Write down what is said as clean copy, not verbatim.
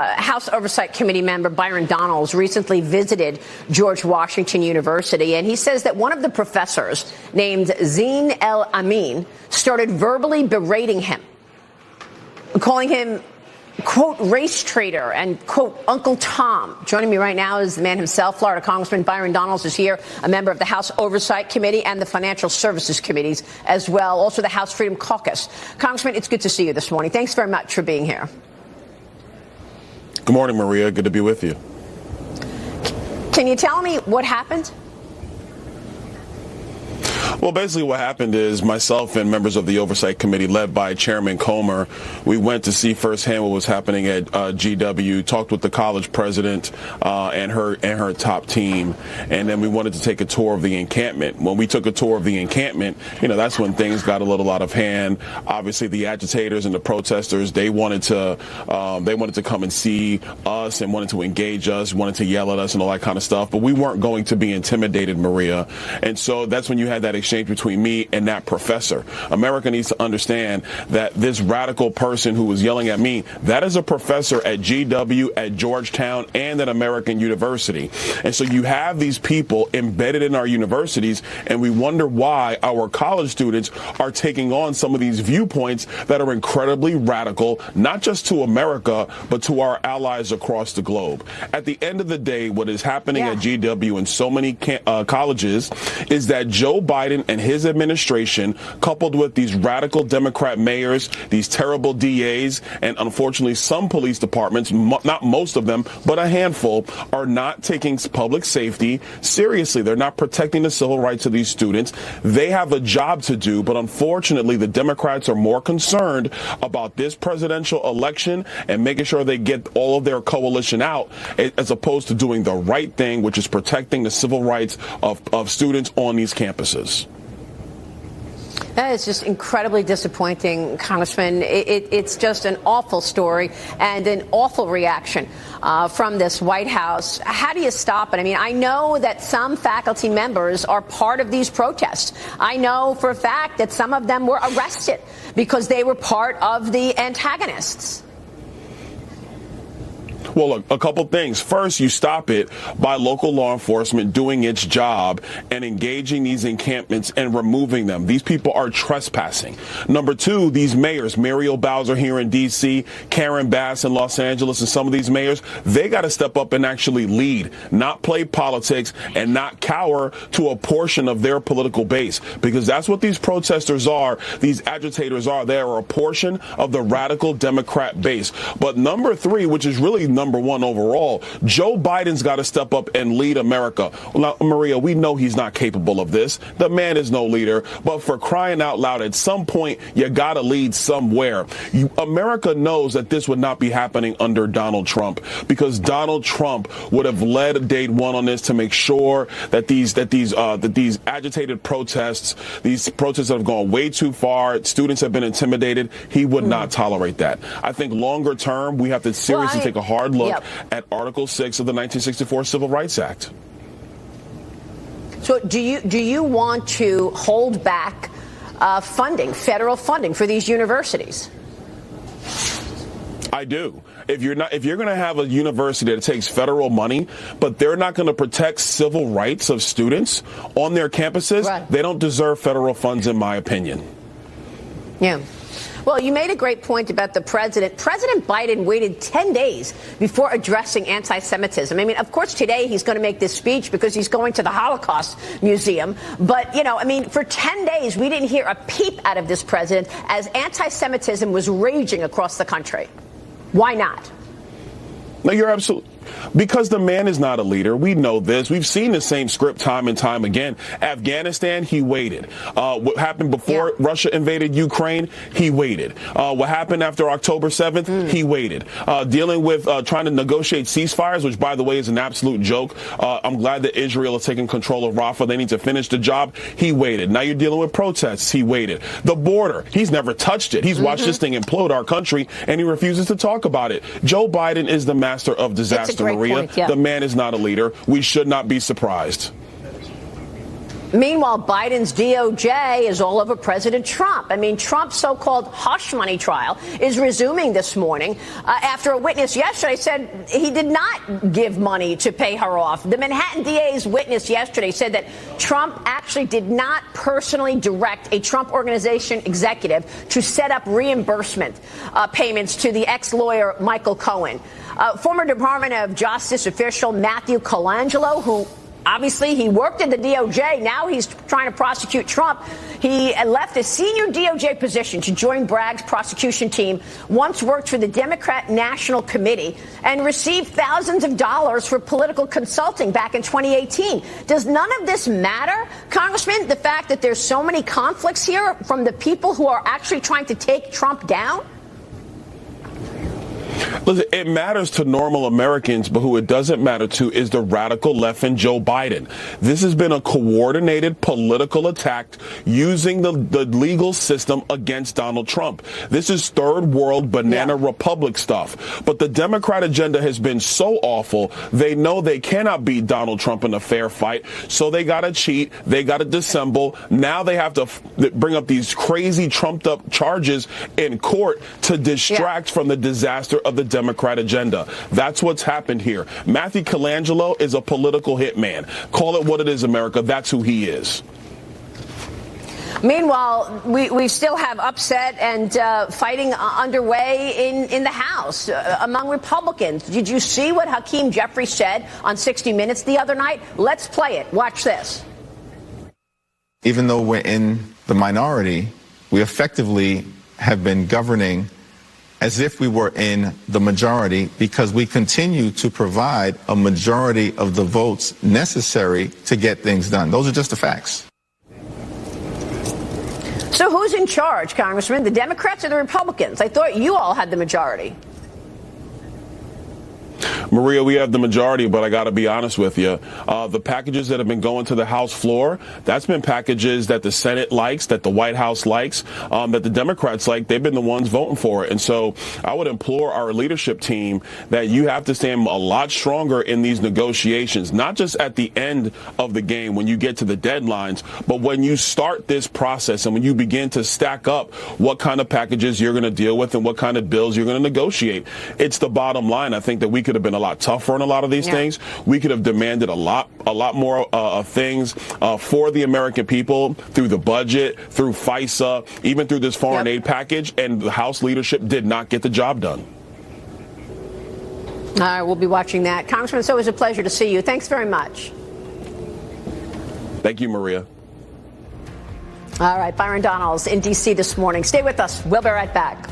House Oversight Committee member Byron Donalds recently visited George Washington University, and he says that one of the professors, named Zine El Amin, started verbally berating him, calling him, quote, race traitor and, quote, Uncle Tom. Joining me right now is the man himself, Florida Congressman Byron Donalds is here, a member of the House Oversight Committee and the Financial Services Committees as well, also the House Freedom Caucus. Congressman, it's good to see you this morning. Thanks very much for being here. Good morning, Maria. Good to be with you. Can you tell me what happened? Well, basically what happened is myself and members of the Oversight Committee led by Chairman Comer, we went to see firsthand what was happening at GW, talked with the college president and her top team, and then we wanted to take a tour of the encampment. When we took a tour of the encampment, that's when things got a little out of hand. Obviously, the agitators and the protesters, they wanted to come and see us and wanted to engage us, wanted to yell at us and all that kind of stuff, but we weren't going to be intimidated, Maria. And so that's when you had that exchange between me and that professor. America needs to understand that this radical person who was yelling at me, that is a professor at GW, at Georgetown, and at American University. And so you have these people embedded in our universities, and we wonder why our college students are taking on some of these viewpoints that are incredibly radical, not just to America, but to our allies across the globe. At the end of the day, what is happening at GW and so many colleges is that Joe Biden and his administration, coupled with these radical Democrat mayors, these terrible DAs, and unfortunately some police departments, not most of them, but a handful, are not taking public safety seriously. They're not protecting the civil rights of these students. They have a job to do, but unfortunately the Democrats are more concerned about this presidential election and making sure they get all of their coalition out, as opposed to doing the right thing, which is protecting the civil rights of students on these campuses. That is just incredibly disappointing, Congressman. It's just an awful story and an awful reaction from this White House. How do you stop it? I mean, I know that some faculty members are part of these protests. I know for a fact that some of them were arrested because they were part of the antagonists. Well, look, a couple things. First, you stop it by local law enforcement doing its job and engaging these encampments and removing them. These people are trespassing. Number two, these mayors, Muriel Bowser here in D.C., Karen Bass in Los Angeles, and some of these mayors, they got to step up and actually lead, not play politics and not cower to a portion of their political base, because that's what these protesters are, these agitators are. They are a portion of the radical Democrat base. But number three, which is really number one overall, Joe Biden's got to step up and lead America. Well, now, Maria, we know he's not capable of this. The man is no leader. But for crying out loud, at some point, you got to lead somewhere. America knows that this would not be happening under Donald Trump, because Donald Trump would have led day one on this to make sure that these agitated protests, these protests that have gone way too far, students have been intimidated, he would not tolerate that. I think longer term, we have to seriously take a hard look at Article 6 of the 1964 Civil Rights Act. So do you want to hold back funding, federal funding for these universities? I do. If you're going to have a university that takes federal money, but they're not going to protect civil rights of students on their campuses, they don't deserve federal funds, in my opinion. Yeah. Well, you made a great point about the president. President Biden waited 10 days before addressing anti-Semitism. I mean, of course, today he's going to make this speech because he's going to the Holocaust Museum. But, for 10 days, we didn't hear a peep out of this president as anti-Semitism was raging across the country. Why not? No, you're absolutely. Because the man is not a leader. We know this. We've seen the same script time and time again. Afghanistan, he waited. What happened before Russia invaded Ukraine, he waited. What happened after October 7th, he waited. Dealing with trying to negotiate ceasefires, which, by the way, is an absolute joke. I'm glad that Israel is taking control of Rafah. They need to finish the job. He waited. Now you're dealing with protests. He waited. The border, he's never touched it. He's watched this thing implode our country, and he refuses to talk about it. Joe Biden is the master of disaster. Maria, the man is not a leader. We should not be surprised. Meanwhile, Biden's DOJ is all over President Trump. I mean, Trump's so-called hush money trial is resuming this morning after a witness yesterday said he did not give money to pay her off. The Manhattan DA's witness yesterday said that Trump actually did not personally direct a Trump Organization executive to set up reimbursement payments to the ex-lawyer Michael Cohen. Former Department of Justice official Matthew Colangelo, who obviously he worked at the DOJ. Now he's trying to prosecute Trump. He left a senior DOJ position to join Bragg's prosecution team, once worked for the Democrat National Committee, and received thousands of dollars for political consulting back in 2018. Does none of this matter, Congressman, the fact that there's so many conflicts here from the people who are actually trying to take Trump down? Listen, it matters to normal Americans, but who it doesn't matter to is the radical left and Joe Biden. This has been a coordinated political attack using the legal system against Donald Trump. This is third world banana republic stuff. But the Democrat agenda has been so awful, they know they cannot beat Donald Trump in a fair fight, so they got to cheat, they got to dissemble. Now they have to bring up these crazy trumped-up charges in court to distract from the disaster of the Democrat agenda. That's what's happened here. Matthew Colangelo is a political hitman. Call it what it is, America. That's who he is. Meanwhile, we still have upset and fighting underway in the House among Republicans. Did you see what Hakeem Jeffries said on 60 Minutes the other night? Let's play it. Watch this. Even though we're in the minority, we effectively have been governing as if we were in the majority because we continue to provide a majority of the votes necessary to get things done. Those are just the facts. So who's in charge, Congressman? The Democrats or the Republicans? I thought you all had the majority. Maria, we have the majority, but I got to be honest with you. The packages that have been going to the House floor, that's been packages that the Senate likes, that the White House likes, that the Democrats like. They've been the ones voting for it. And so I would implore our leadership team that you have to stand a lot stronger in these negotiations, not just at the end of the game when you get to the deadlines, but when you start this process and when you begin to stack up what kind of packages you're going to deal with and what kind of bills you're going to negotiate. It's the bottom line. I think that we could have been a lot tougher on a lot of these things. We could have demanded a lot more things for the American people through the budget, through FISA, even through this foreign aid package, and the House leadership did not get the job done. All right, we'll be watching that. Congressman, it's always a pleasure to see you. Thanks very much. Thank you, Maria. All right, Byron Donalds in D.C. this morning. Stay with us. We'll be right back.